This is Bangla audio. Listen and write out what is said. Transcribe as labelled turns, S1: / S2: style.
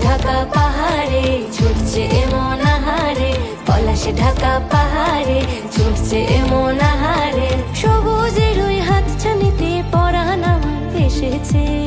S1: ঢাকা পাহাড়ে ছুটছে এমন আহারে, পলাশ ঢাকা পাহাড়ে ছুটছে এমন আহারে। সবুজের ওই হাতছানিতে পরাণ আমার এসেছে।